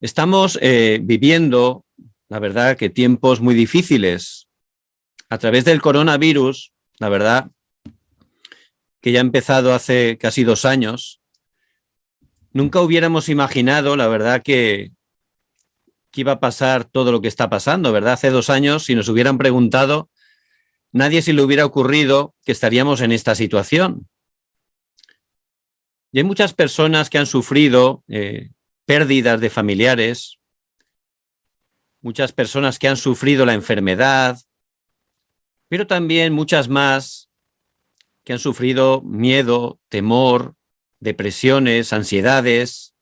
Estamos viviendo, la verdad, que tiempos muy difíciles. A través del coronavirus, la verdad, que ya ha empezado hace casi 2 años, nunca hubiéramos imaginado, la verdad, que iba a pasar todo lo que está pasando, ¿verdad? Hace 2 años, si nos hubieran preguntado, nadie se le hubiera ocurrido que estaríamos en esta situación. Y hay muchas personas que han sufrido pérdidas de familiares, muchas personas que han sufrido la enfermedad, pero también muchas más que han sufrido miedo, temor, depresiones, ansiedades.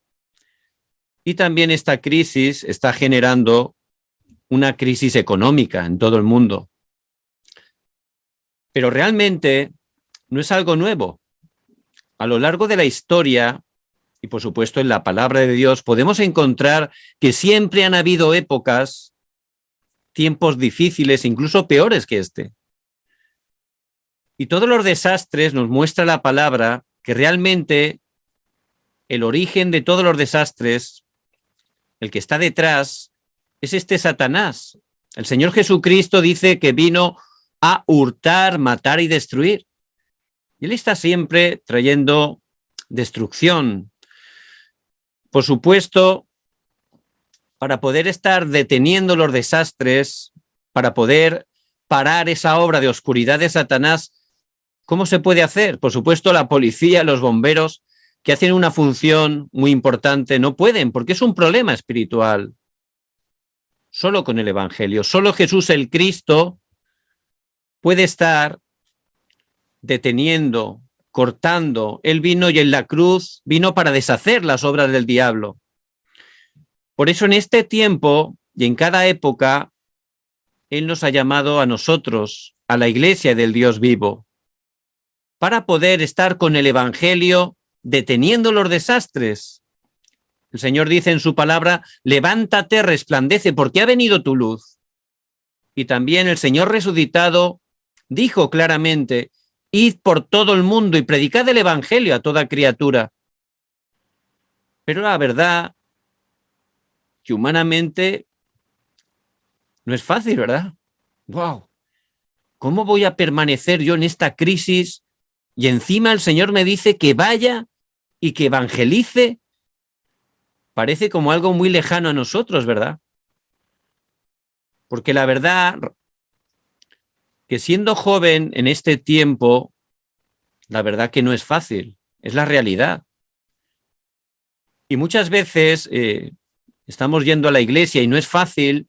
Y también esta crisis está generando una crisis económica en todo el mundo. Pero realmente no es algo nuevo. A lo largo de la historia, y por supuesto en la palabra de Dios, podemos encontrar que siempre han habido épocas, tiempos difíciles, incluso peores que este. Y todos los desastres nos muestra la palabra que realmente el origen de todos los desastres, el que está detrás, es este Satanás. El Señor Jesucristo dice que vino a hurtar, matar y destruir. Y Él está siempre trayendo destrucción. Por supuesto, para poder estar deteniendo los desastres, para poder parar esa obra de oscuridad de Satanás, ¿cómo se puede hacer? Por supuesto, la policía, los bomberos, que hacen una función muy importante, no pueden, porque es un problema espiritual. Solo con el Evangelio, solo Jesús el Cristo puede estar deteniendo, cortando. Él vino y en la cruz vino para deshacer las obras del diablo. Por eso en este tiempo y en cada época, Él nos ha llamado a nosotros, a la iglesia del Dios vivo, para poder estar con el Evangelio deteniendo los desastres. El Señor dice en su palabra, levántate, resplandece, porque ha venido tu luz. Y también el Señor resucitado dijo claramente, id por todo el mundo y predicad el Evangelio a toda criatura. Pero la verdad que humanamente no es fácil, ¿verdad? ¡Wow! ¿Cómo voy a permanecer yo en esta crisis? Y encima el Señor me dice que vaya y que evangelice. Parece como algo muy lejano a nosotros, ¿verdad? Porque la verdad que siendo joven en este tiempo, la verdad que no es fácil, es la realidad. Y muchas veces estamos yendo a la iglesia y no es fácil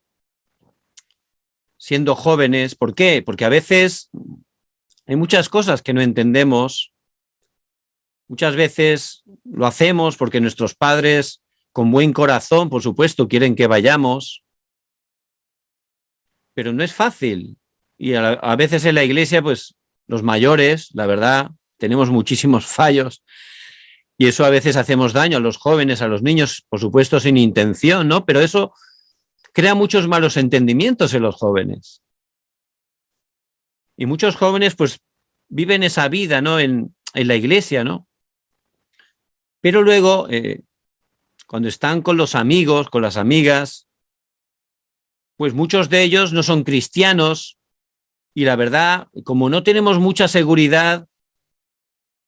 siendo jóvenes. ¿Por qué? Porque a veces hay muchas cosas que no entendemos. Muchas veces lo hacemos porque nuestros padres, con buen corazón, por supuesto, quieren que vayamos, pero no es fácil. Y a veces en la iglesia, pues los mayores, la verdad, tenemos muchísimos fallos y eso a veces hacemos daño a los jóvenes, a los niños, por supuesto sin intención, ¿no? Pero eso crea muchos malos entendimientos en los jóvenes. Y muchos jóvenes, pues, viven esa vida, ¿no? En la iglesia, ¿no? Pero luego, cuando están con los amigos, con las amigas, pues muchos de ellos no son cristianos y la verdad, como no tenemos mucha seguridad,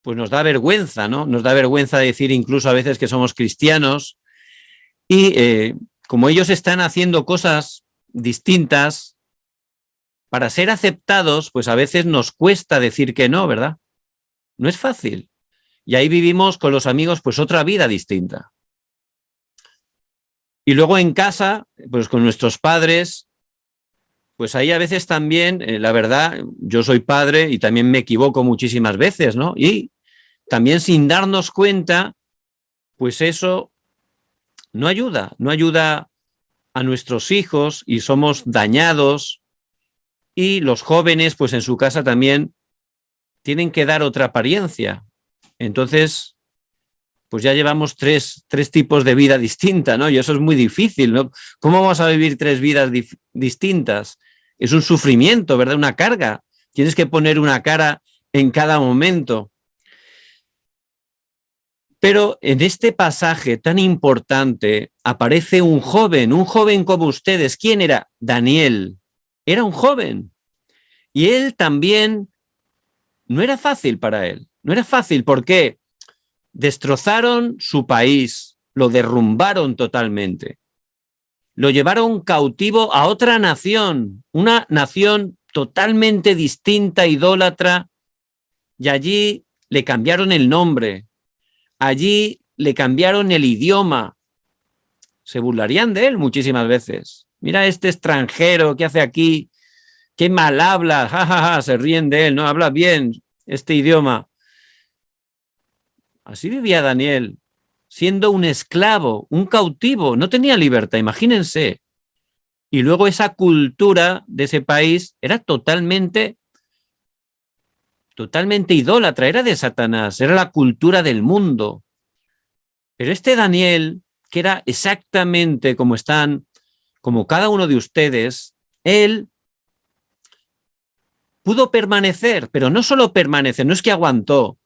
pues nos da vergüenza, ¿no? Nos da vergüenza decir incluso a veces que somos cristianos y como ellos están haciendo cosas distintas, para ser aceptados, pues a veces nos cuesta decir que no, ¿verdad? No es fácil. Y ahí vivimos con los amigos pues otra vida distinta. Y luego en casa, pues con nuestros padres, pues ahí a veces también, la verdad, yo soy padre y también me equivoco muchísimas veces, ¿no? Y también sin darnos cuenta, pues eso no ayuda, no ayuda a nuestros hijos y somos dañados. Y los jóvenes, pues en su casa también tienen que dar otra apariencia. Entonces, pues ya llevamos tres tipos de vida distinta, ¿no? Y eso es muy difícil, ¿no? ¿Cómo vamos a vivir 3 vidas distintas? Es un sufrimiento, ¿verdad? Una carga. Tienes que poner una cara en cada momento. Pero en este pasaje tan importante aparece un joven como ustedes. ¿Quién era? Daniel. Era un joven. Y él también, no era fácil para él. No era fácil porque destrozaron su país, lo derrumbaron totalmente. Lo llevaron cautivo a otra nación, una nación totalmente distinta, idólatra, y allí le cambiaron el nombre, allí le cambiaron el idioma. Se burlarían de él muchísimas veces. Mira este extranjero que hace aquí, qué mal habla, jajaja, se ríen de él, no habla bien este idioma. Así vivía Daniel, siendo un esclavo, un cautivo, no tenía libertad, imagínense. Y luego esa cultura de ese país era totalmente idólatra, era de Satanás, era la cultura del mundo. Pero este Daniel, que era exactamente como cada uno de ustedes, él pudo permanecer, pero no solo permanecer, no es que aguantó,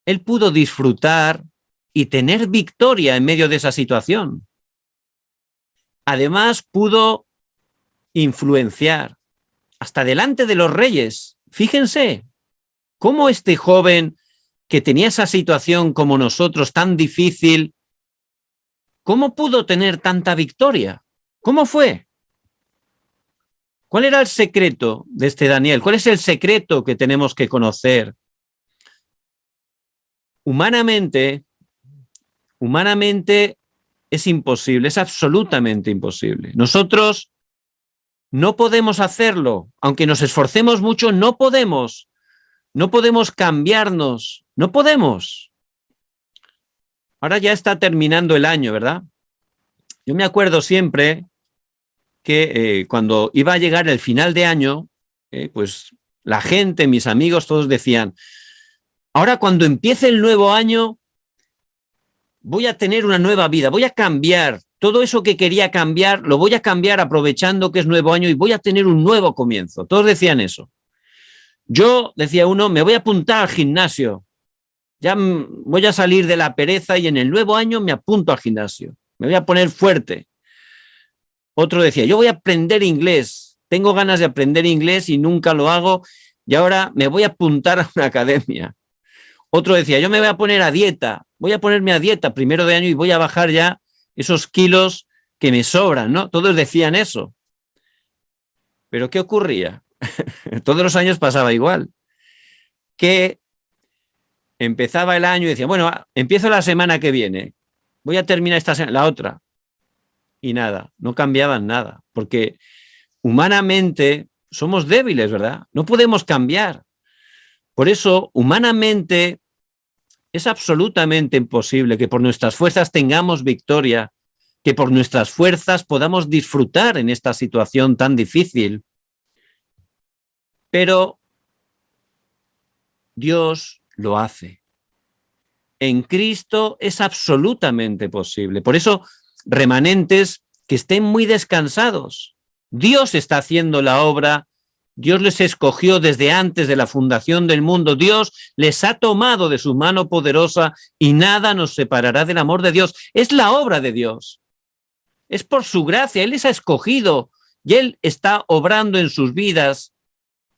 él pudo disfrutar y tener victoria en medio de esa situación. Además, pudo influenciar hasta delante de los reyes. Fíjense cómo este joven que tenía esa situación como nosotros tan difícil, ¿cómo pudo tener tanta victoria? ¿Cómo fue? ¿Cuál era el secreto de este Daniel? ¿Cuál es el secreto que tenemos que conocer? Humanamente es imposible, es absolutamente imposible. Nosotros no podemos hacerlo, aunque nos esforcemos mucho, no podemos cambiarnos, no podemos. Ahora ya está terminando el año, ¿verdad? Yo me acuerdo siempre que cuando iba a llegar el final de año, pues la gente, mis amigos, todos decían, ahora cuando empiece el nuevo año, voy a tener una nueva vida, voy a cambiar. Todo eso que quería cambiar, lo voy a cambiar aprovechando que es nuevo año y voy a tener un nuevo comienzo. Todos decían eso. Yo, decía uno, me voy a apuntar al gimnasio. Ya voy a salir de la pereza y en el nuevo año me apunto al gimnasio. Me voy a poner fuerte. Otro decía, yo voy a aprender inglés. Tengo ganas de aprender inglés y nunca lo hago y ahora me voy a apuntar a una academia. Otro decía, yo me voy a poner a dieta. Voy a ponerme a dieta primero de año y voy a bajar ya esos kilos que me sobran, ¿no? Todos decían eso. Pero ¿qué ocurría? Todos los años pasaba igual. Que empezaba el año y decía, bueno, empiezo la semana que viene. Voy a terminar esta semana, la otra. Y nada, no cambiaban nada. Porque humanamente somos débiles, ¿verdad? No podemos cambiar. Por eso, humanamente, es absolutamente imposible que por nuestras fuerzas tengamos victoria, que por nuestras fuerzas podamos disfrutar en esta situación tan difícil. Pero Dios lo hace. En Cristo es absolutamente posible. Por eso, remanentes que estén muy descansados. Dios está haciendo la obra. Dios les escogió desde antes de la fundación del mundo. Dios les ha tomado de su mano poderosa y nada nos separará del amor de Dios. Es la obra de Dios. Es por su gracia. Él les ha escogido y Él está obrando en sus vidas.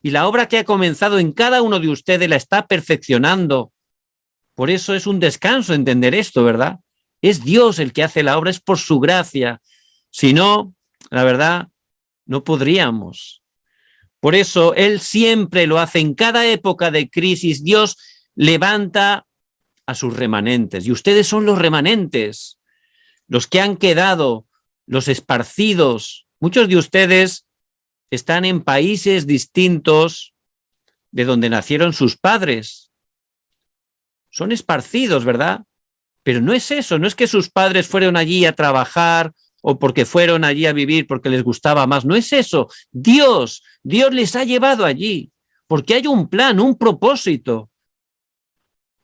Y la obra que ha comenzado en cada uno de ustedes la está perfeccionando. Por eso es un descanso entender esto, ¿verdad? Es Dios el que hace la obra, es por su gracia. Si no, la verdad, no podríamos. Por eso Él siempre lo hace. En cada época de crisis, Dios levanta a sus remanentes. Y ustedes son los remanentes, los que han quedado, los esparcidos. Muchos de ustedes están en países distintos de donde nacieron sus padres. Son esparcidos, ¿verdad? Pero no es eso, no es que sus padres fueron allí a trabajar o porque fueron allí a vivir porque les gustaba más, no es eso. Dios les ha llevado allí porque hay un plan, un propósito.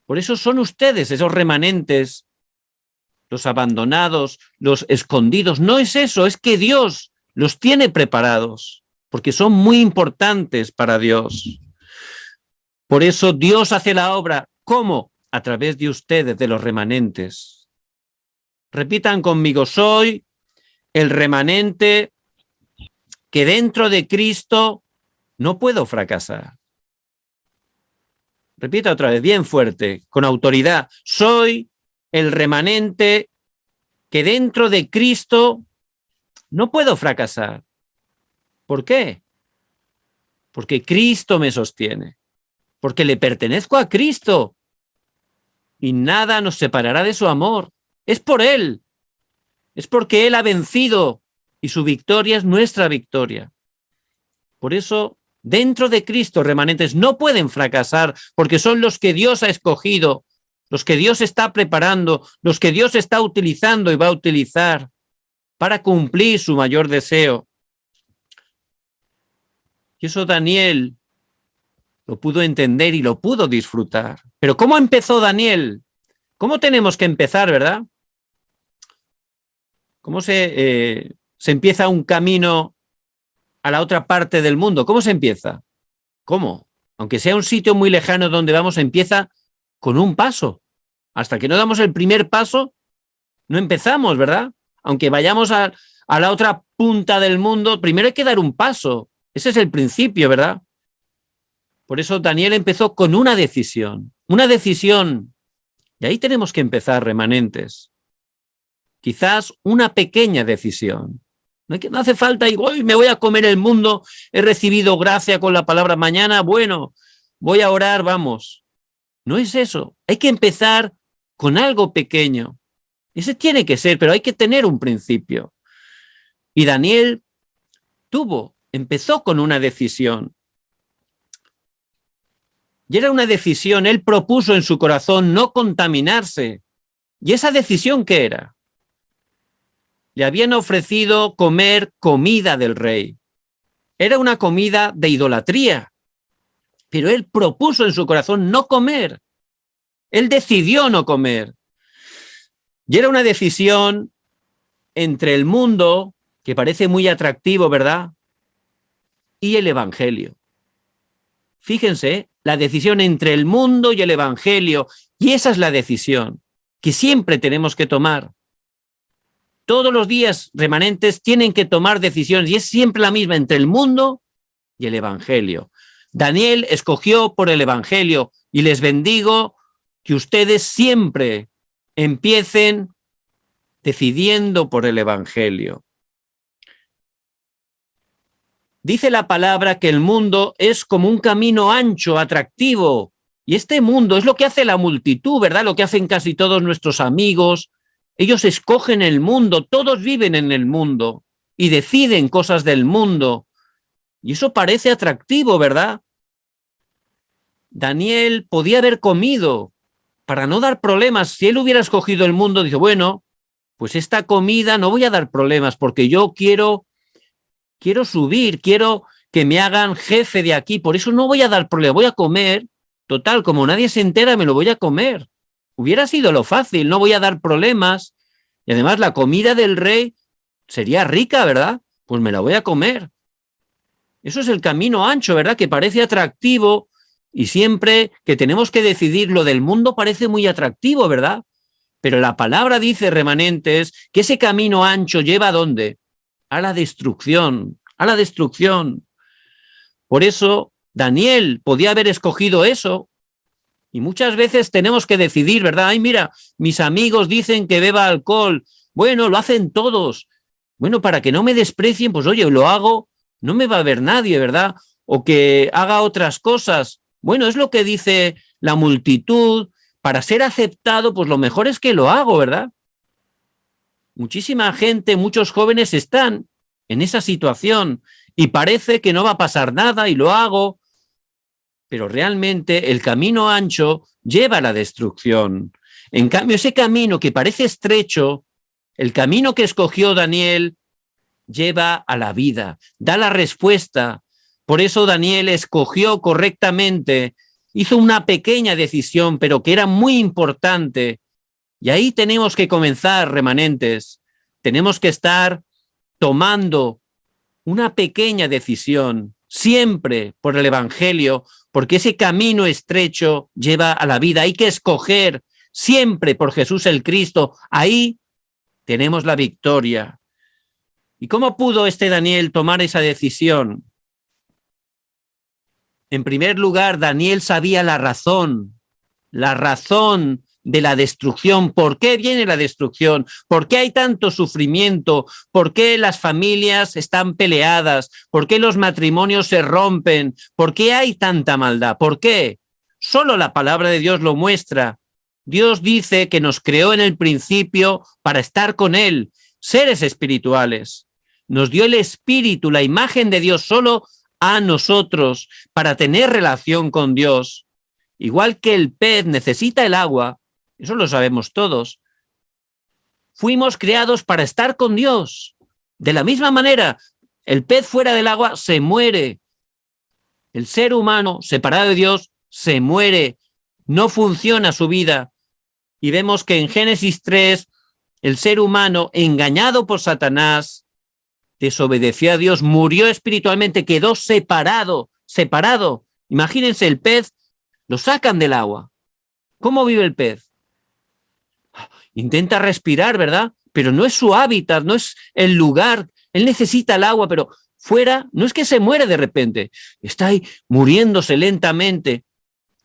Por eso son ustedes esos remanentes, los abandonados, los escondidos. No es eso, es que Dios los tiene preparados porque son muy importantes para Dios. Por eso Dios hace la obra. ¿Cómo? a través de ustedes, de los remanentes. Repitan conmigo, soy el remanente que dentro de Cristo no puedo fracasar. Repita otra vez, bien fuerte, con autoridad. Soy el remanente que dentro de Cristo no puedo fracasar. ¿Por qué? Porque Cristo me sostiene. Porque le pertenezco a Cristo. Y nada nos separará de su amor. Es por Él. Es porque Él ha vencido y su victoria es nuestra victoria. Por eso, dentro de Cristo, remanentes no pueden fracasar porque son los que Dios ha escogido, los que Dios está preparando, los que Dios está utilizando y va a utilizar para cumplir su mayor deseo. Y eso Daniel lo pudo entender y lo pudo disfrutar. Pero ¿cómo empezó Daniel? ¿Cómo tenemos que empezar, verdad? ¿Cómo se empieza un camino a la otra parte del mundo? ¿Cómo se empieza? ¿Cómo? Aunque sea un sitio muy lejano donde vamos, empieza con un paso. Hasta que no damos el primer paso, no empezamos, ¿verdad? Aunque vayamos a la otra punta del mundo, primero hay que dar un paso. Ese es el principio, ¿verdad? Por eso Daniel empezó con una decisión. Una decisión. Y ahí tenemos que empezar, remanentes. Quizás una pequeña decisión. No hace falta y hoy me voy a comer el mundo, he recibido gracia con la palabra mañana, bueno, voy a orar, vamos. No es eso. Hay que empezar con algo pequeño. Ese tiene que ser, pero hay que tener un principio. Y Daniel empezó con una decisión. Y era una decisión, él propuso en su corazón no contaminarse. ¿Y esa decisión qué era? Le habían ofrecido comer comida del rey. Era una comida de idolatría. Pero él propuso en su corazón no comer. Él decidió no comer. Y era una decisión entre el mundo, que parece muy atractivo, ¿verdad? Y el evangelio. Fíjense, la decisión entre el mundo y el evangelio. Y esa es la decisión que siempre tenemos que tomar. Todos los días remanentes tienen que tomar decisiones y es siempre la misma entre el mundo y el evangelio. Daniel escogió por el evangelio y les bendigo que ustedes siempre empiecen decidiendo por el evangelio. Dice la palabra que el mundo es como un camino ancho, atractivo, y este mundo es lo que hace la multitud, ¿verdad? Lo que hacen casi todos nuestros amigos. Ellos escogen el mundo, todos viven en el mundo y deciden cosas del mundo. Y eso parece atractivo, ¿verdad? Daniel podía haber comido para no dar problemas. Si él hubiera escogido el mundo, dice, bueno, pues esta comida no voy a dar problemas porque yo quiero subir, quiero que me hagan jefe de aquí, por eso no voy a dar problemas, voy a comer, total, como nadie se entera, me lo voy a comer. Hubiera sido lo fácil, no voy a dar problemas. Y además la comida del rey sería rica, ¿verdad? Pues me la voy a comer. Eso es el camino ancho, ¿verdad? Que parece atractivo y siempre que tenemos que decidir lo del mundo parece muy atractivo, ¿verdad? Pero la palabra dice, remanentes, que ese camino ancho lleva ¿a dónde? A la destrucción, a la destrucción. Por eso Daniel podía haber escogido eso. Y muchas veces tenemos que decidir, ¿verdad? Ay, mira, mis amigos dicen que beba alcohol. Bueno, lo hacen todos. Bueno, para que no me desprecien, pues oye, lo hago, no me va a ver nadie, ¿verdad? O que haga otras cosas. Bueno, es lo que dice la multitud. Para ser aceptado, pues lo mejor es que lo hago, ¿verdad? Muchísima gente, muchos jóvenes están en esa situación y parece que no va a pasar nada y lo hago. Pero realmente el camino ancho lleva a la destrucción. En cambio, ese camino que parece estrecho, el camino que escogió Daniel, lleva a la vida, da la respuesta. Por eso Daniel escogió correctamente, hizo una pequeña decisión, pero que era muy importante. Y ahí tenemos que comenzar, remanentes. Tenemos que estar tomando una pequeña decisión. siempre por el Evangelio, porque ese camino estrecho lleva a la vida. Hay que escoger siempre por Jesús el Cristo. Ahí tenemos la victoria. ¿Y cómo pudo este Daniel tomar esa decisión? En primer lugar, Daniel sabía la razón de la destrucción. ¿Por qué viene la destrucción? ¿Por qué hay tanto sufrimiento? ¿Por qué las familias están peleadas? ¿Por qué los matrimonios se rompen? ¿Por qué hay tanta maldad? ¿Por qué? Solo la palabra de Dios lo muestra. Dios dice que nos creó en el principio para estar con Él, seres espirituales. Nos dio el Espíritu, la imagen de Dios solo a nosotros para tener relación con Dios. Igual que el pez necesita el agua, eso lo sabemos todos, fuimos creados para estar con Dios. De la misma manera, el pez fuera del agua se muere. El ser humano separado de Dios se muere, no funciona su vida. Y vemos que en Génesis 3, el ser humano, engañado por Satanás, desobedeció a Dios, murió espiritualmente, quedó separado. Imagínense, el pez lo sacan del agua. ¿Cómo vive el pez? Intenta respirar, ¿verdad? Pero no es su hábitat, no es el lugar. Él necesita el agua, pero fuera no es que se muere de repente. Está ahí muriéndose lentamente.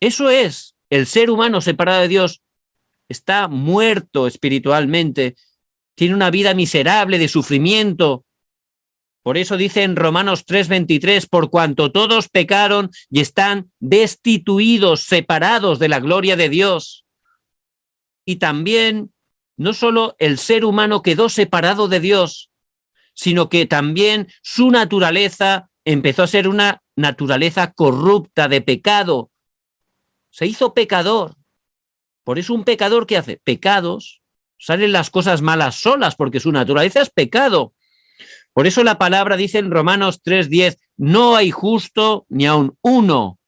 Eso es el ser humano separado de Dios. Está muerto espiritualmente. Tiene una vida miserable de sufrimiento. Por eso dice en Romanos 3:23, por cuanto todos pecaron y están destituidos, separados de la gloria de Dios. Y también, no solo el ser humano quedó separado de Dios, sino que también su naturaleza empezó a ser una naturaleza corrupta de pecado. Se hizo pecador. Por eso un pecador, ¿qué hace? Pecados, salen las cosas malas solas, porque su naturaleza es pecado. Por eso la palabra dice en Romanos 3:10, no hay justo ni aun uno,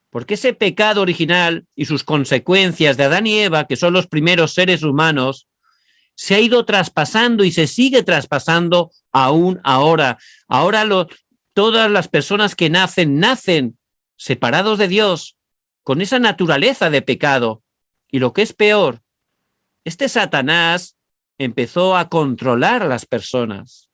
porque ese pecado original y sus consecuencias de Adán y Eva, que son los primeros seres humanos, se ha ido traspasando y se sigue traspasando aún ahora. Ahora todas las personas que nacen separados de Dios, con esa naturaleza de pecado. Y lo que es peor, este Satanás empezó a controlar a las personas.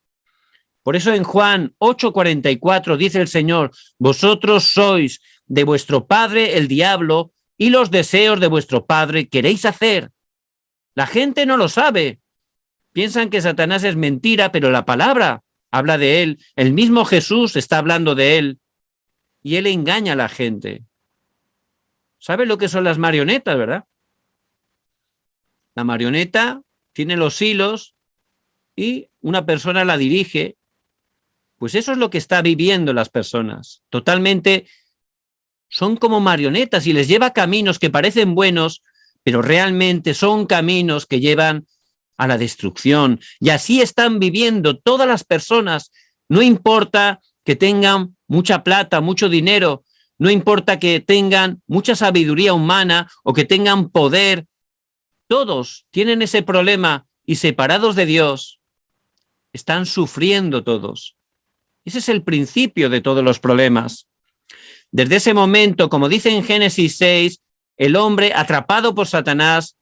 Por eso en Juan 8:44 dice el Señor, vosotros sois de vuestro padre el diablo y los deseos de vuestro padre queréis hacer. La gente no lo sabe. Piensan que Satanás es mentira, pero la palabra habla de él. El mismo Jesús está hablando de él y él engaña a la gente. ¿Sabe lo que son las marionetas, verdad? La marioneta tiene los hilos y una persona la dirige. Pues eso es lo que está viviendo las personas. Totalmente son como marionetas y les lleva caminos que parecen buenos, pero realmente son caminos que llevan a la destrucción. Y así están viviendo todas las personas. No importa que tengan mucha plata, mucho dinero, no importa que tengan mucha sabiduría humana o que tengan poder. Todos tienen ese problema y separados de Dios, están sufriendo todos. Ese es el principio de todos los problemas. Desde ese momento, como dice en Génesis 6, el hombre atrapado por Satanás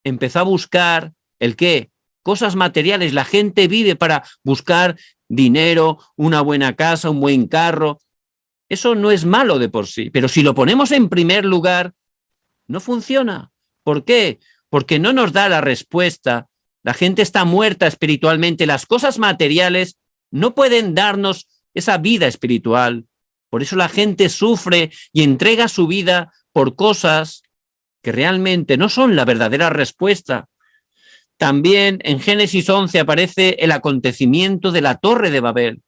empezó a buscar ¿el qué? Cosas materiales. La gente vive para buscar dinero, una buena casa, un buen carro. Eso no es malo de por sí, pero si lo ponemos en primer lugar, no funciona. ¿Por qué? Porque no nos da la respuesta. La gente está muerta espiritualmente. Las cosas materiales no pueden darnos esa vida espiritual. Por eso la gente sufre y entrega su vida por cosas que realmente no son la verdadera respuesta. También en Génesis 11 aparece el acontecimiento de la Torre de Babel.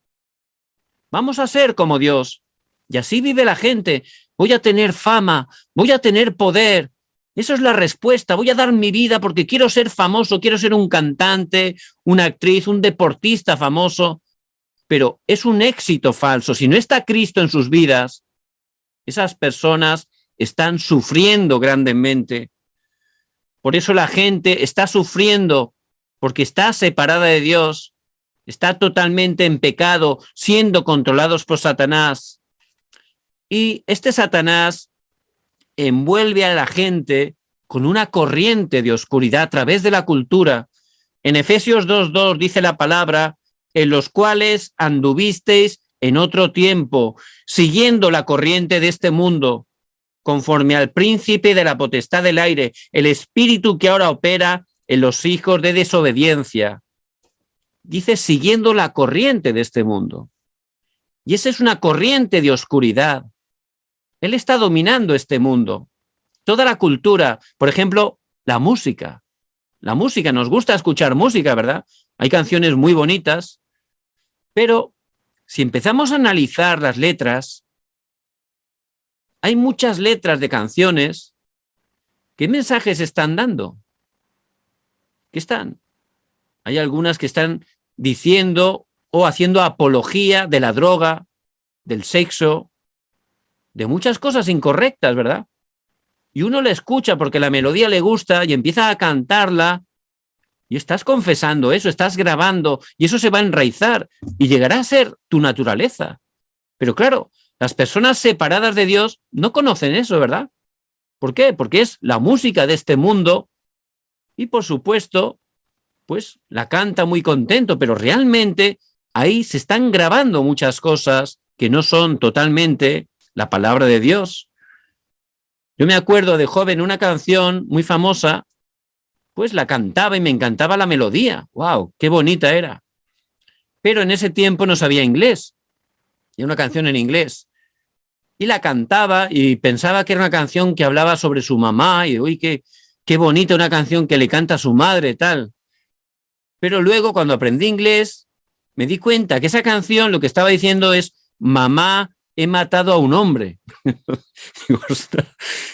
Vamos a ser como Dios. Y así vive la gente. Voy a tener fama, voy a tener poder. Eso es la respuesta. Voy a dar mi vida porque quiero ser famoso, quiero ser un cantante, una actriz, un deportista famoso. Pero es un éxito falso. Si no está Cristo en sus vidas, esas personas están sufriendo grandemente. Por eso la gente está sufriendo porque está separada de Dios. está totalmente en pecado, siendo controlados por Satanás. Y este Satanás envuelve a la gente con una corriente de oscuridad a través de la cultura. En Efesios 2:2 dice la palabra, en los cuales anduvisteis en otro tiempo, siguiendo la corriente de este mundo, conforme al príncipe de la potestad del aire, el espíritu que ahora opera en los hijos de desobediencia. Dice, siguiendo la corriente de este mundo. Y esa es una corriente de oscuridad. Él está dominando este mundo. Toda la cultura, por ejemplo, la música. La música, nos gusta escuchar música, ¿verdad? Hay canciones muy bonitas, pero si empezamos a analizar las letras, hay muchas letras de canciones. ¿Qué mensajes están dando? ¿Qué están? Hay algunas que están diciendo o haciendo apología de la droga, del sexo, de muchas cosas incorrectas, ¿verdad? Y uno la escucha porque la melodía le gusta y empieza a cantarla y estás confesando eso, estás grabando y eso se va a enraizar y llegará a ser tu naturaleza. Pero claro, las personas separadas de Dios no conocen eso, ¿verdad? ¿Por qué? Porque es la música de este mundo y por supuesto, pues la canta muy contento, pero realmente ahí se están grabando muchas cosas que no son totalmente la palabra de Dios. Yo me acuerdo de joven una canción muy famosa, pues la cantaba y me encantaba la melodía. ¡Wow! ¡Qué bonita era! Pero en ese tiempo no sabía inglés. Y una canción en inglés. Y la cantaba y pensaba que era una canción que hablaba sobre su mamá y uy, qué bonita una canción que le canta a su madre, tal. Pero luego cuando aprendí inglés me di cuenta que esa canción lo que estaba diciendo es mamá, he matado a un hombre.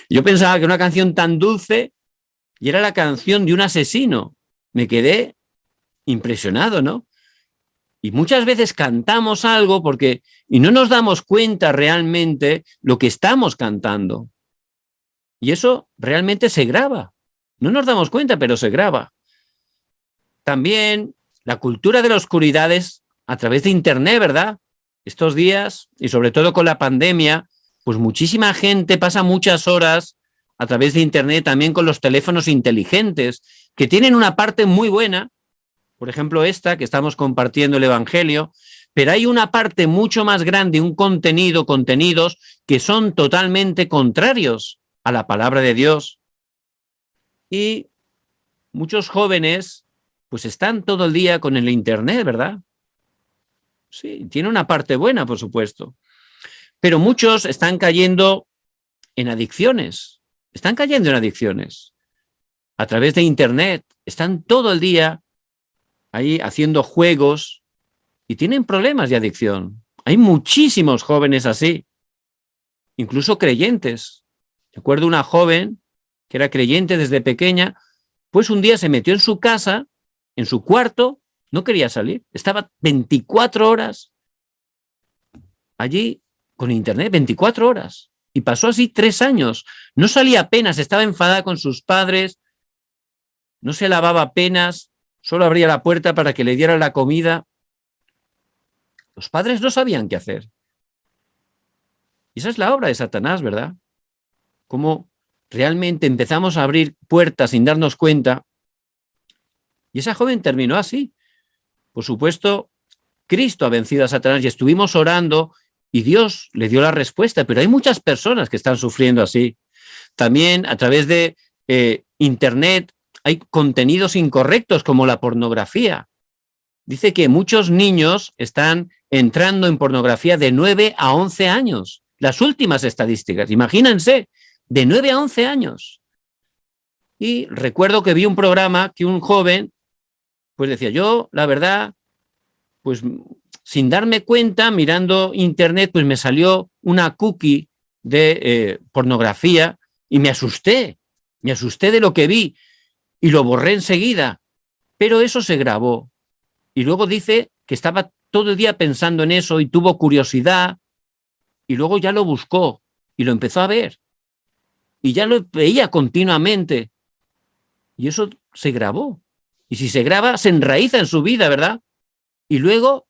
Yo pensaba que una canción tan dulce y era la canción de un asesino. Me quedé impresionado, ¿no? Y muchas veces cantamos algo y no nos damos cuenta realmente lo que estamos cantando. Y eso realmente se graba. No nos damos cuenta, pero se graba. También la cultura de la oscuridad es a través de Internet, ¿verdad? Estos días, y sobre todo con la pandemia, pues muchísima gente pasa muchas horas a través de Internet, también con los teléfonos inteligentes, que tienen una parte muy buena, por ejemplo esta, que estamos compartiendo el Evangelio, pero hay una parte mucho más grande, contenidos que son totalmente contrarios a la palabra de Dios. Y muchos jóvenes pues están todo el día con el Internet, ¿verdad? Sí, tiene una parte buena, por supuesto. Pero muchos están cayendo en adicciones. Están cayendo en adicciones. A través de Internet. Están todo el día ahí haciendo juegos y tienen problemas de adicción. Hay muchísimos jóvenes así. Incluso creyentes. Recuerdo una joven que era creyente desde pequeña, pues un día se metió en su casa, en su cuarto, no quería salir. Estaba 24 horas allí con Internet, 24 horas. Y pasó así 3 años. No salía apenas, estaba enfadada con sus padres, no se lavaba apenas, solo abría la puerta para que le dieran la comida. Los padres no sabían qué hacer. Y esa es la obra de Satanás, ¿verdad? Cómo realmente empezamos a abrir puertas sin darnos cuenta. Y esa joven terminó así. Por supuesto, Cristo ha vencido a Satanás y estuvimos orando y Dios le dio la respuesta, pero hay muchas personas que están sufriendo así. También a través de Internet hay contenidos incorrectos como la pornografía. Dice que muchos niños están entrando en pornografía de 9 a 11 años. Las últimas estadísticas, imagínense, de 9 a 11 años. Y recuerdo que vi un programa que un joven, pues decía, yo, la verdad, pues sin darme cuenta, mirando Internet, pues me salió una cookie de pornografía y me asusté de lo que vi y lo borré enseguida, pero eso se grabó. Y luego dice que estaba todo el día pensando en eso y tuvo curiosidad y luego ya lo buscó y lo empezó a ver y ya lo veía continuamente y eso se grabó. Y si se graba, se enraiza en su vida, ¿verdad? y luego,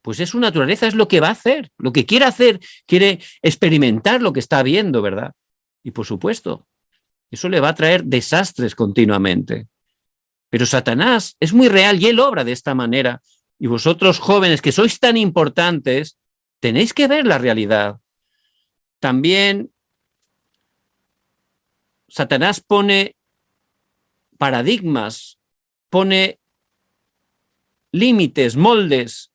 pues es su naturaleza, es lo que va a hacer, lo que quiere hacer, quiere experimentar lo que está viendo, ¿verdad? Y por supuesto, eso le va a traer desastres continuamente. Pero Satanás es muy real y él obra de esta manera. Y vosotros jóvenes que sois tan importantes, tenéis que ver la realidad. También Satanás pone paradigmas, pone límites, moldes.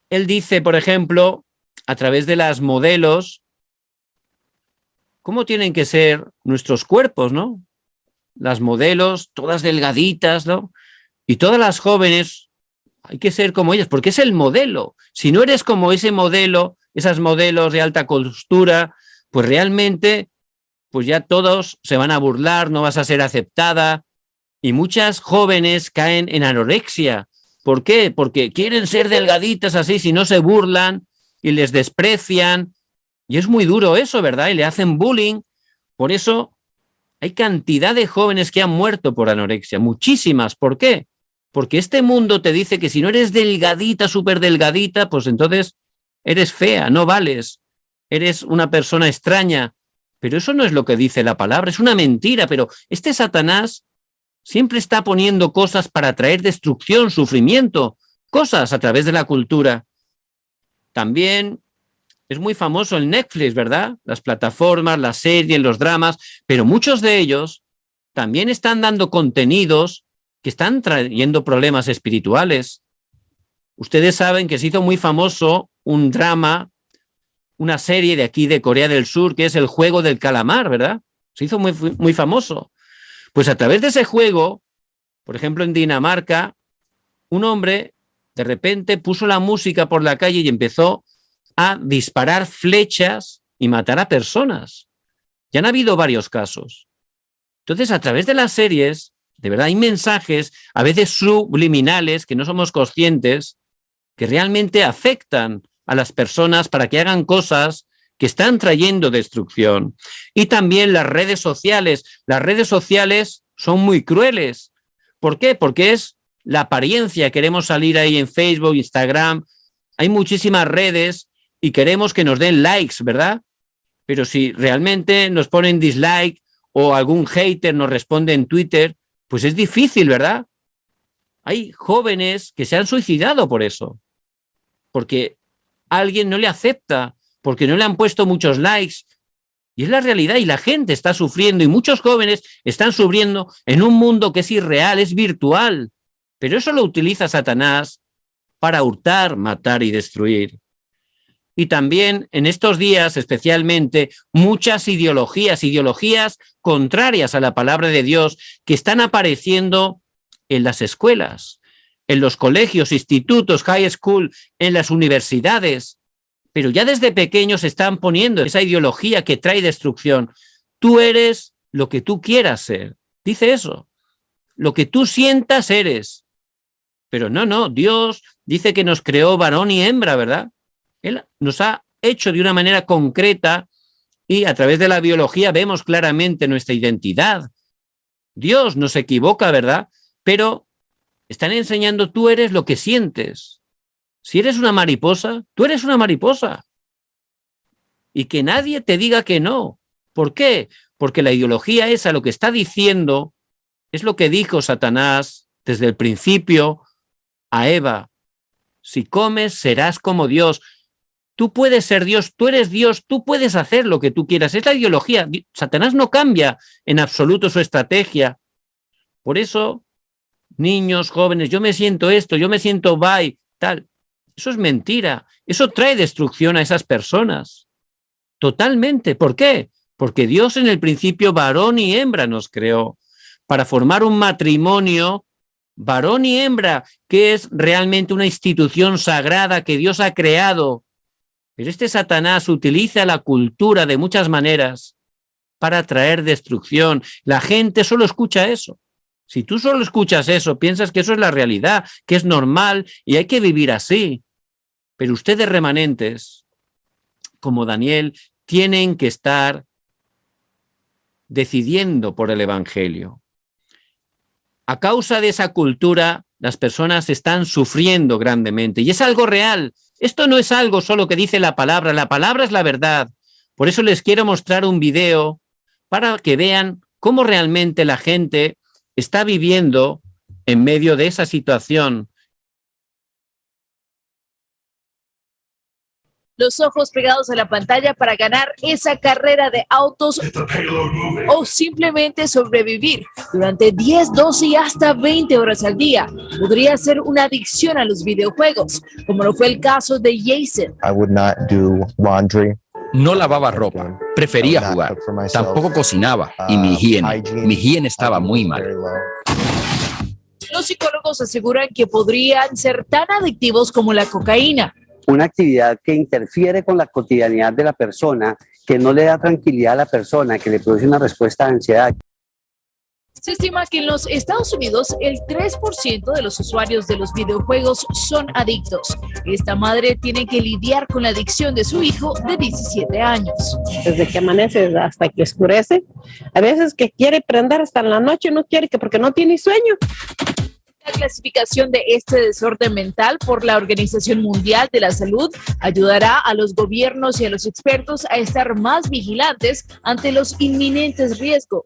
Él dice, por ejemplo, a través de las modelos, cómo tienen que ser nuestros cuerpos, ¿no? Las modelos, todas delgaditas, ¿no? Y todas las jóvenes, hay que ser como ellas, porque es el modelo. Si no eres como ese modelo, esas modelos de alta costura, pues realmente, pues ya todos se van a burlar, no vas a ser aceptada. Y muchas jóvenes caen en anorexia. ¿Por qué? Porque quieren ser delgaditas así, si no se burlan y les desprecian. Y es muy duro eso, ¿verdad? Y le hacen bullying. Por eso hay cantidad de jóvenes que han muerto por anorexia, muchísimas. ¿Por qué? Porque este mundo te dice que si no eres delgadita, súper delgadita, pues entonces eres fea, no vales, eres una persona extraña. Pero eso no es lo que dice la palabra, es una mentira. Pero este Satanás siempre está poniendo cosas para traer destrucción, sufrimiento, cosas a través de la cultura. También es muy famoso el Netflix, ¿verdad? Las plataformas, las series, los dramas, pero muchos de ellos también están dando contenidos que están trayendo problemas espirituales. Ustedes saben que se hizo muy famoso un drama, una serie de aquí de Corea del Sur, que es El Juego del Calamar, ¿verdad? Se hizo muy famoso. Pues a través de ese juego, por ejemplo, en Dinamarca, un hombre de repente puso la música por la calle y empezó a disparar flechas y matar a personas. Ya han habido varios casos. Entonces, a través de las series, de verdad, hay mensajes, a veces subliminales, que no somos conscientes, que realmente afectan a las personas para que hagan cosas que están trayendo destrucción. Y también las redes sociales. Las redes sociales son muy crueles. ¿Por qué? Porque es la apariencia. Queremos salir ahí en Facebook, Instagram. Hay muchísimas redes y queremos que nos den likes, ¿verdad? Pero si realmente nos ponen dislike o algún hater nos responde en Twitter, pues es difícil, ¿verdad? Hay jóvenes que se han suicidado por eso, porque alguien no le acepta, porque no le han puesto muchos likes. Y es la realidad, y la gente está sufriendo, y muchos jóvenes están sufriendo en un mundo que es irreal, es virtual. Pero eso lo utiliza Satanás para hurtar, matar y destruir. Y también en estos días, especialmente, muchas ideologías contrarias a la palabra de Dios que están apareciendo en las escuelas, en los colegios, institutos, high school, en las universidades. Pero ya desde pequeños se están poniendo esa ideología que trae destrucción. Tú eres lo que tú quieras ser. Dice eso. Lo que tú sientas eres. Pero no, Dios dice que nos creó varón y hembra, ¿verdad? Él nos ha hecho de una manera concreta y a través de la biología vemos claramente nuestra identidad. Dios no se equivoca, ¿verdad? Pero están enseñando, tú eres lo que sientes. Si eres una mariposa, tú eres una mariposa. Y que nadie te diga que no. ¿Por qué? Porque la ideología esa lo que está diciendo es lo que dijo Satanás desde el principio a Eva. Si comes, serás como Dios. Tú puedes ser Dios, tú eres Dios, tú puedes hacer lo que tú quieras. Es la ideología. Satanás no cambia en absoluto su estrategia. Por eso, niños, jóvenes, yo me siento esto, yo me siento bye, tal. Eso es mentira. Eso trae destrucción a esas personas. Totalmente. ¿Por qué? Porque Dios en el principio varón y hembra nos creó para formar un matrimonio varón y hembra, que es realmente una institución sagrada que Dios ha creado. Pero este Satanás utiliza la cultura de muchas maneras para traer destrucción. La gente solo escucha eso. Si tú solo escuchas eso, piensas que eso es la realidad, que es normal y hay que vivir así. Pero ustedes remanentes, como Daniel, tienen que estar decidiendo por el Evangelio. A causa de esa cultura, las personas están sufriendo grandemente y es algo real. Esto no es algo solo que dice la palabra es la verdad. Por eso les quiero mostrar un video para que vean cómo realmente la gente está viviendo en medio de esa situación. Los ojos pegados a la pantalla para ganar esa carrera de autos o simplemente sobrevivir durante 10, 12 y hasta 20 horas al día. Podría ser una adicción a los videojuegos, como lo fue el caso de Jason. I would not do laundry. No lavaba ropa, prefería jugar. Tampoco cocinaba y mi higiene estaba muy mal. Los psicólogos aseguran que podrían ser tan adictivos como la cocaína. Una actividad que interfiere con la cotidianidad de la persona, que no le da tranquilidad a la persona, que le produce una respuesta de ansiedad. Se estima que en los Estados Unidos el 3% de los usuarios de los videojuegos son adictos. Esta madre tiene que lidiar con la adicción de su hijo de 17 años. Desde que amanece hasta que oscurece, a veces que quiere prender hasta en la noche, no quiere que porque no tiene sueño. La clasificación de este desorden mental por la Organización Mundial de la Salud ayudará a los gobiernos y a los expertos a estar más vigilantes ante los inminentes riesgos.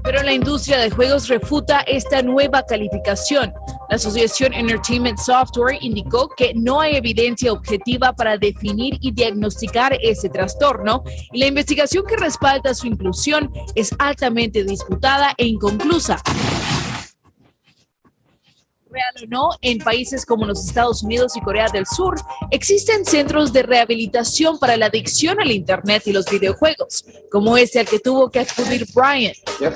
Pero la industria de juegos refuta esta nueva calificación. La Asociación Entertainment Software indicó que no hay evidencia objetiva para definir y diagnosticar ese trastorno y la investigación que respalda su inclusión es altamente disputada e inconclusa. Real o no, en países como los Estados Unidos y Corea del Sur existen centros de rehabilitación para la adicción al Internet y los videojuegos, como este al que tuvo que acudir Brian.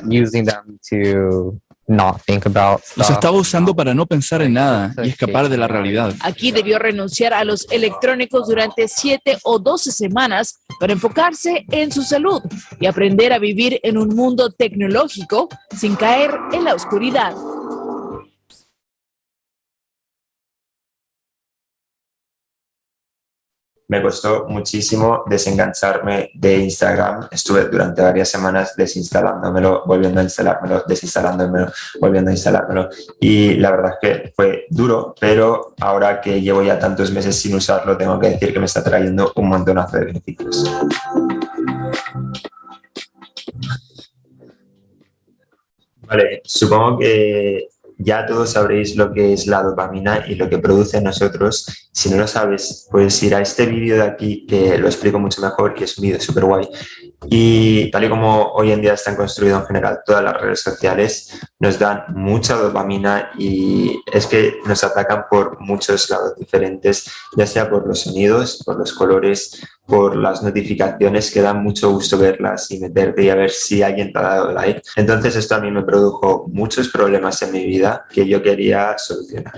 Using them to not think about stuff. Los estaba usando para no pensar en nada y escapar de la realidad. Aquí debió renunciar a los electrónicos durante 7 o 12 semanas para enfocarse en su salud y aprender a vivir en un mundo tecnológico sin caer en la oscuridad. Me costó muchísimo desengancharme de Instagram. Estuve durante varias semanas desinstalándomelo, volviendo a instalármelo, desinstalándomelo, volviendo a instalármelo. Y la verdad es que fue duro, pero ahora que llevo ya tantos meses sin usarlo, tengo que decir que me está trayendo un montonazo de beneficios. Vale, supongo que ya todos sabréis lo que es la dopamina y lo que produce en nosotros. Si no lo sabes, puedes ir a este vídeo de aquí que lo explico mucho mejor, que es un vídeo súper guay. Y tal y como hoy en día están construidos en general todas las redes sociales, nos dan mucha dopamina y es que nos atacan por muchos lados diferentes, ya sea por los sonidos, por los colores, por las notificaciones, que dan mucho gusto verlas y meterte y a ver si alguien te ha dado like. Entonces esto a mí me produjo muchos problemas en mi vida que yo quería solucionar.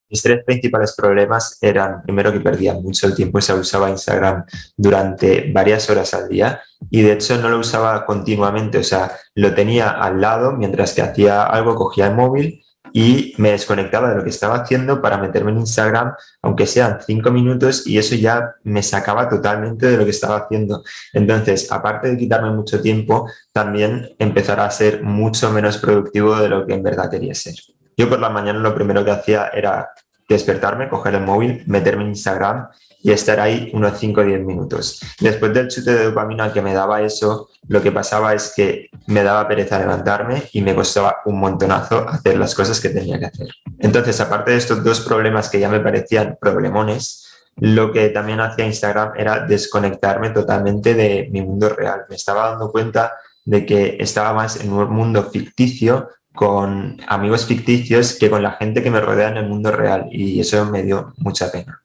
Mis tres principales problemas eran, primero, que perdía mucho el tiempo, se usaba Instagram durante varias horas al día y de hecho no lo usaba continuamente, o sea, lo tenía al lado mientras que hacía algo, cogía el móvil y me desconectaba de lo que estaba haciendo para meterme en Instagram, aunque sean 5 minutos, y eso ya me sacaba totalmente de lo que estaba haciendo. Entonces, aparte de quitarme mucho tiempo, también empezar a ser mucho menos productivo de lo que en verdad quería ser. Yo por la mañana lo primero que hacía era despertarme, coger el móvil, meterme en Instagram y estar ahí unos 5 o 10 minutos. Después del chute de dopamina que me daba eso, lo que pasaba es que me daba pereza levantarme y me costaba un montonazo hacer las cosas que tenía que hacer. Entonces, aparte de estos dos problemas que ya me parecían problemones, lo que también hacía Instagram era desconectarme totalmente de mi mundo real. Me estaba dando cuenta de que estaba más en un mundo ficticio, con amigos ficticios, que con la gente que me rodea en el mundo real, y eso me dio mucha pena.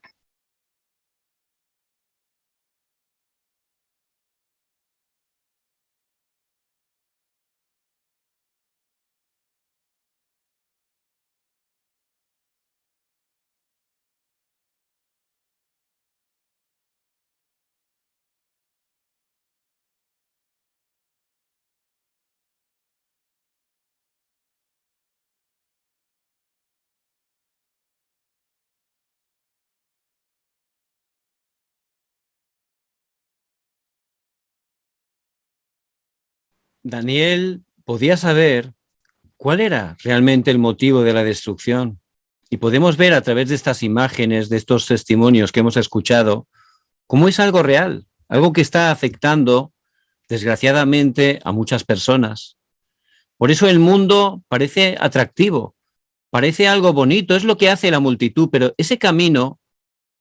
Daniel podía saber cuál era realmente el motivo de la destrucción. Y podemos ver a través de estas imágenes, de estos testimonios que hemos escuchado, cómo es algo real, algo que está afectando, desgraciadamente, a muchas personas. Por eso el mundo parece atractivo, parece algo bonito, es lo que hace la multitud, pero ese camino,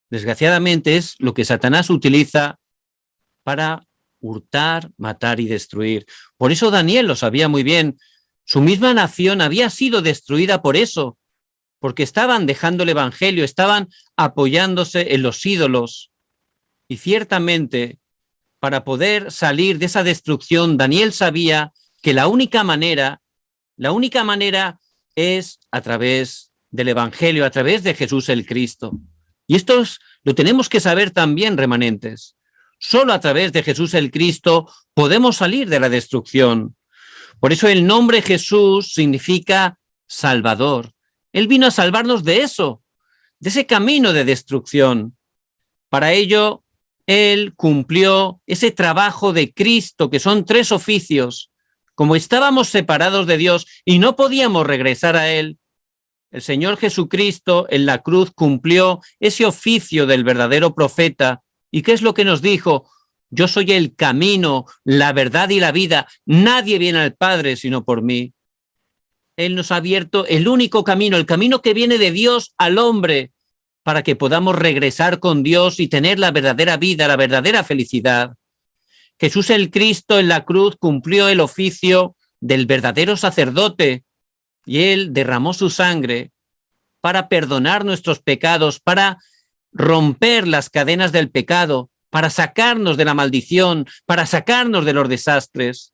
desgraciadamente, es lo que Satanás utiliza para hurtar, matar y destruir. Por eso Daniel lo sabía muy bien. Su misma nación había sido destruida por eso, porque estaban dejando el evangelio, estaban apoyándose en los ídolos. Y ciertamente, para poder salir de esa destrucción, Daniel sabía que la única manera es a través del evangelio, a través de Jesús el Cristo. Y esto lo tenemos que saber también, remanentes. Solo a través de Jesús el Cristo podemos salir de la destrucción. Por eso el nombre Jesús significa Salvador. Él vino a salvarnos de eso, de ese camino de destrucción. Para ello, Él cumplió ese trabajo de Cristo, que son 3 oficios. Como estábamos separados de Dios y no podíamos regresar a Él, el Señor Jesucristo en la cruz cumplió ese oficio del verdadero profeta. ¿Y qué es lo que nos dijo? Yo soy el camino, la verdad y la vida. Nadie viene al Padre sino por mí. Él nos ha abierto el único camino, el camino que viene de Dios al hombre, para que podamos regresar con Dios y tener la verdadera vida, la verdadera felicidad. Jesús el Cristo en la cruz cumplió el oficio del verdadero sacerdote y Él derramó su sangre para perdonar nuestros pecados, para romper las cadenas del pecado, para sacarnos de la maldición, para sacarnos de los desastres.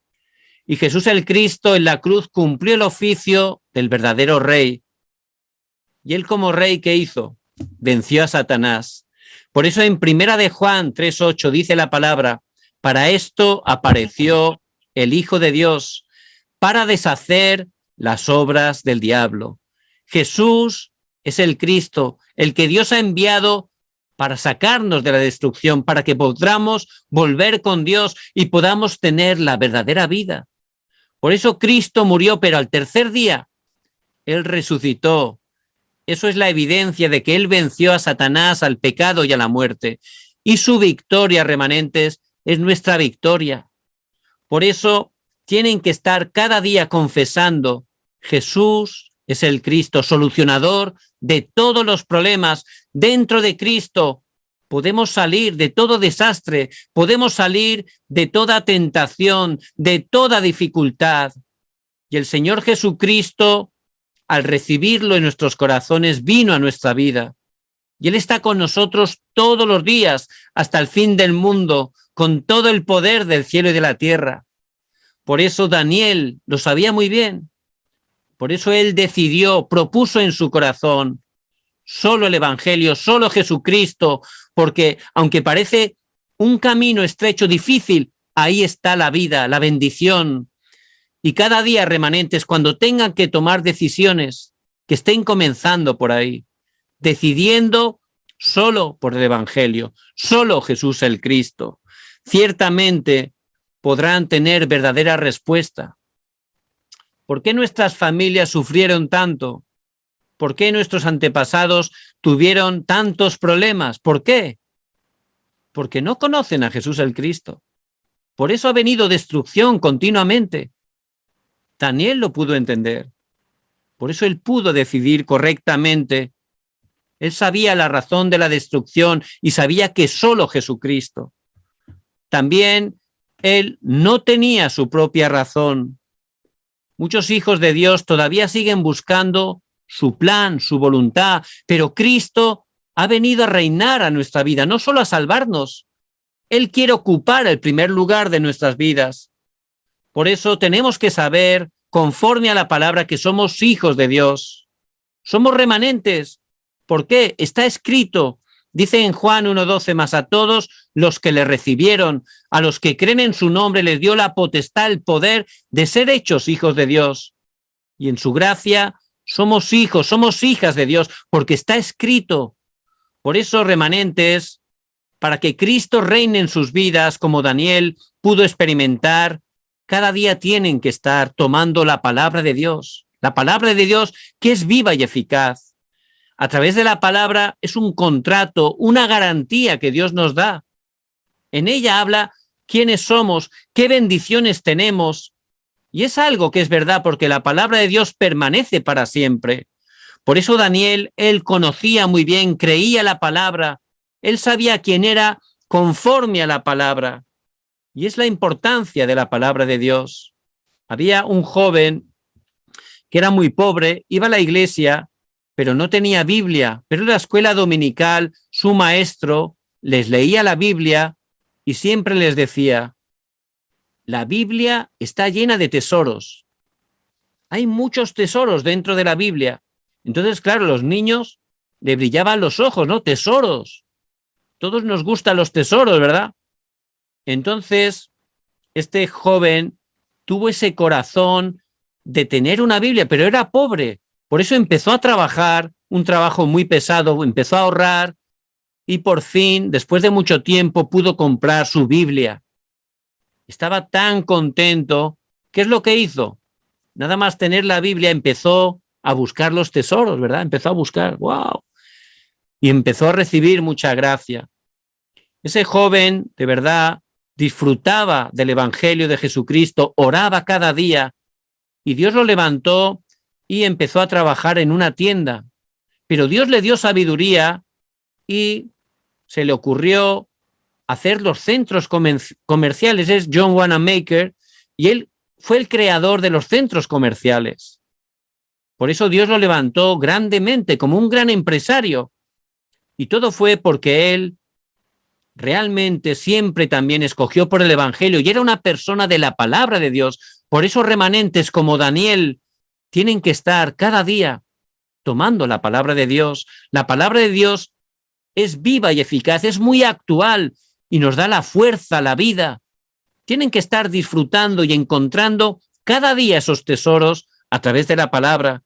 Y Jesús el Cristo en la cruz cumplió el oficio del verdadero rey. Y Él como rey, ¿qué hizo? Venció a Satanás. Por eso en 1 de Juan 3:8 dice la palabra, para esto apareció el Hijo de Dios, para deshacer las obras del diablo. Jesús es el Cristo, el que Dios ha enviado para sacarnos de la destrucción, para que podamos volver con Dios y podamos tener la verdadera vida. Por eso Cristo murió, pero al tercer día Él resucitó. Eso es la evidencia de que Él venció a Satanás, al pecado y a la muerte. Y su victoria, remanentes, es nuestra victoria. Por eso tienen que estar cada día confesando, Jesús es el Cristo, solucionador de todos los problemas. Dentro de Cristo podemos salir de todo desastre, podemos salir de toda tentación, de toda dificultad. Y el Señor Jesucristo, al recibirlo en nuestros corazones, vino a nuestra vida. Y Él está con nosotros todos los días hasta el fin del mundo, con todo el poder del cielo y de la tierra. Por eso Daniel lo sabía muy bien. Por eso él decidió, propuso en su corazón, solo el Evangelio, solo Jesucristo, porque aunque parece un camino estrecho, difícil, ahí está la vida, la bendición. Y cada día, remanentes, cuando tengan que tomar decisiones, que estén comenzando por ahí, decidiendo solo por el Evangelio, solo Jesús el Cristo, ciertamente podrán tener verdadera respuesta. ¿Por qué nuestras familias sufrieron tanto? ¿Por qué nuestros antepasados tuvieron tantos problemas? ¿Por qué? Porque no conocen a Jesús el Cristo. Por eso ha venido destrucción continuamente. Daniel lo pudo entender. Por eso él pudo decidir correctamente. Él sabía la razón de la destrucción y sabía que solo Jesucristo. También él no tenía su propia razón. Muchos hijos de Dios todavía siguen buscando su plan, su voluntad, pero Cristo ha venido a reinar a nuestra vida, no solo a salvarnos. Él quiere ocupar el primer lugar de nuestras vidas. Por eso tenemos que saber, conforme a la palabra, que somos hijos de Dios. Somos remanentes. ¿Por qué? Está escrito. Dice en Juan 1:12, mas a todos los que le recibieron, a los que creen en su nombre, les dio la potestad, el poder de ser hechos hijos de Dios. Y en su gracia somos hijos, somos hijas de Dios, porque está escrito. Por eso, remanentes, para que Cristo reine en sus vidas, como Daniel pudo experimentar, cada día tienen que estar tomando la palabra de Dios. La palabra de Dios que es viva y eficaz. A través de la palabra es un contrato, una garantía que Dios nos da. En ella habla quiénes somos, qué bendiciones tenemos. Y es algo que es verdad porque la palabra de Dios permanece para siempre. Por eso Daniel, él conocía muy bien, creía la palabra. Él sabía quién era conforme a la palabra. Y es la importancia de la palabra de Dios. Había un joven que era muy pobre, iba a la iglesia, pero no tenía Biblia. Pero en la escuela dominical, su maestro les leía la Biblia y siempre les decía, la Biblia está llena de tesoros. Hay muchos tesoros dentro de la Biblia. Entonces, claro, los niños le brillaban los ojos, ¿no? Tesoros. Todos nos gustan los tesoros, ¿verdad? Entonces, este joven tuvo ese corazón de tener una Biblia, pero era pobre. Por eso empezó a trabajar, un trabajo muy pesado, empezó a ahorrar y por fin, después de mucho tiempo, pudo comprar su Biblia. Estaba tan contento. ¿Qué es lo que hizo? Nada más tener la Biblia, empezó a buscar los tesoros, ¿verdad? Empezó a buscar, ¡wow! Y empezó a recibir mucha gracia. Ese joven, de verdad, disfrutaba del Evangelio de Jesucristo, oraba cada día y Dios lo levantó y empezó a trabajar en una tienda. Pero Dios le dio sabiduría y se le ocurrió hacer los centros comerciales. Es John Wanamaker y él fue el creador de los centros comerciales. Por eso Dios lo levantó grandemente como un gran empresario. Y todo fue porque él realmente siempre también escogió por el Evangelio y era una persona de la palabra de Dios. Por eso remanentes como Daniel tienen que estar cada día tomando la palabra de Dios. La palabra de Dios es viva y eficaz, es muy actual y nos da la fuerza, la vida. Tienen que estar disfrutando y encontrando cada día esos tesoros a través de la palabra.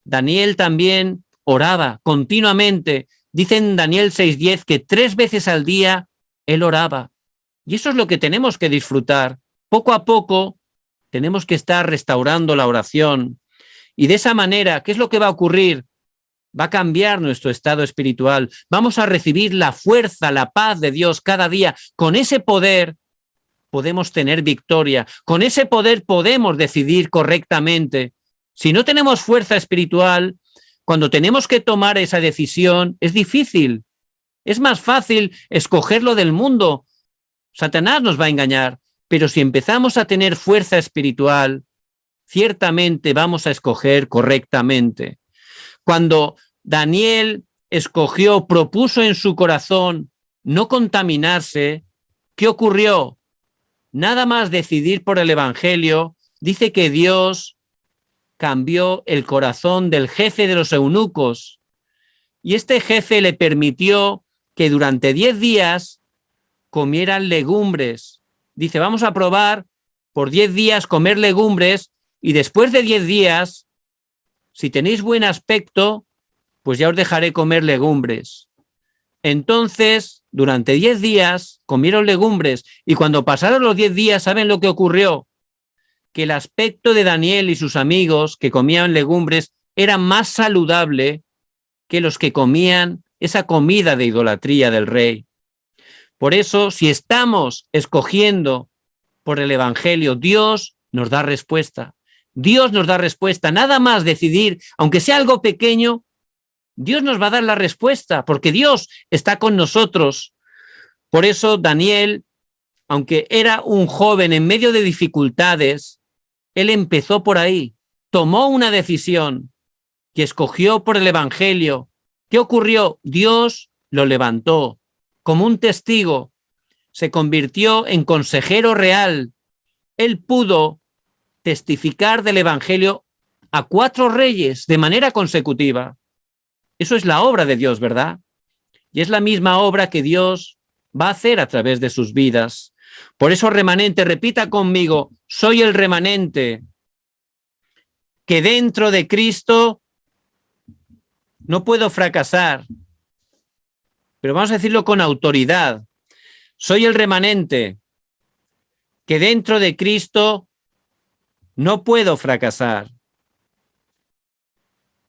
Daniel también oraba continuamente. Dice en Daniel 6:10 que 3 veces al día él oraba. Y eso es lo que tenemos que disfrutar. Poco a poco tenemos que estar restaurando la oración. Y de esa manera, ¿qué es lo que va a ocurrir? Va a cambiar nuestro estado espiritual. Vamos a recibir la fuerza, la paz de Dios cada día. Con ese poder podemos tener victoria. Con ese poder podemos decidir correctamente. Si no tenemos fuerza espiritual, cuando tenemos que tomar esa decisión, es difícil. Es más fácil escogerlo del mundo. Satanás nos va a engañar. Pero si empezamos a tener fuerza espiritual, ciertamente vamos a escoger correctamente. Cuando Daniel escogió, propuso en su corazón no contaminarse, ¿qué ocurrió? Nada más decidir por el Evangelio, dice que Dios cambió el corazón del jefe de los eunucos y este jefe le permitió que durante 10 días comieran legumbres. Dice, vamos a probar por 10 días comer legumbres y después de 10 días, si tenéis buen aspecto, pues ya os dejaré comer legumbres. Entonces, durante 10 días comieron legumbres y cuando pasaron los 10 días, ¿saben lo que ocurrió? Que el aspecto de Daniel y sus amigos que comían legumbres era más saludable que los que comían esa comida de idolatría del rey. Por eso, si estamos escogiendo por el Evangelio, Dios nos da respuesta. Dios nos da respuesta. Nada más decidir, aunque sea algo pequeño, Dios nos va a dar la respuesta, porque Dios está con nosotros. Por eso Daniel, aunque era un joven en medio de dificultades, él empezó por ahí, tomó una decisión que escogió por el Evangelio. ¿Qué ocurrió? Dios lo levantó como un testigo, se convirtió en consejero real. Él pudo testificar del Evangelio a 4 reyes de manera consecutiva. Eso es la obra de Dios, ¿verdad? Y es la misma obra que Dios va a hacer a través de sus vidas. Por eso, remanente, repita conmigo, soy el remanente que dentro de Cristo no puedo fracasar. Pero vamos a decirlo con autoridad. Soy el remanente que dentro de Cristo no puedo fracasar.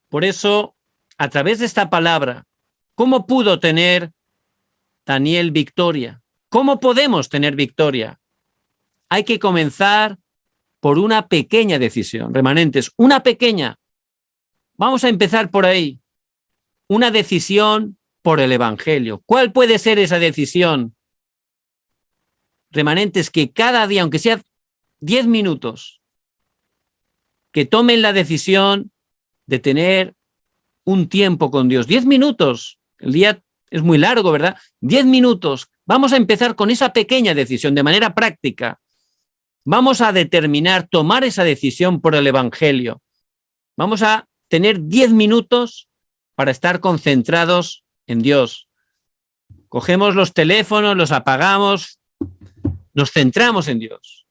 Por eso, a través de esta palabra, ¿cómo pudo tener Daniel victoria? ¿Cómo podemos tener victoria? Hay que comenzar por una pequeña decisión, remanentes, una pequeña. Vamos a empezar por ahí. Una decisión por el Evangelio. ¿Cuál puede ser esa decisión? Remanentes, que cada día, aunque sea 10 minutos, que tomen la decisión de tener un tiempo con Dios. 10 minutos. El día es muy largo, ¿verdad? 10 minutos. Vamos a empezar con esa pequeña decisión de manera práctica. Vamos a determinar, tomar esa decisión por el Evangelio. Vamos a tener 10 minutos para estar concentrados en Dios. Cogemos los teléfonos, los apagamos, nos centramos en Dios.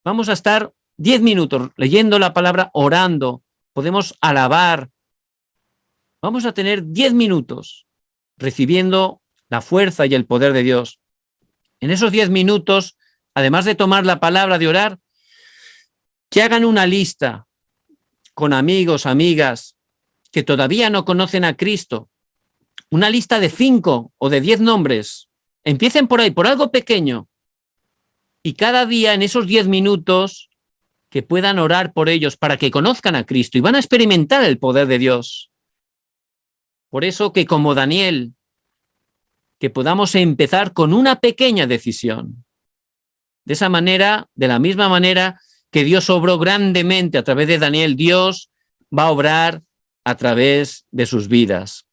Vamos a estar 10 minutos leyendo la palabra, orando. Podemos alabar. Vamos a tener 10 minutos recibiendo la fuerza y el poder de Dios. En esos 10 minutos, además de tomar la palabra, de orar, que hagan una lista con amigos, amigas, que todavía no conocen a Cristo. Una lista de 5 o de 10 nombres. Empiecen por ahí, por algo pequeño. Y cada día, en esos 10 minutos, que puedan orar por ellos para que conozcan a Cristo y van a experimentar el poder de Dios. Por eso que como Daniel, que podamos empezar con una pequeña decisión. De esa manera, de la misma manera que Dios obró grandemente a través de Daniel, Dios va a obrar a través de sus vidas.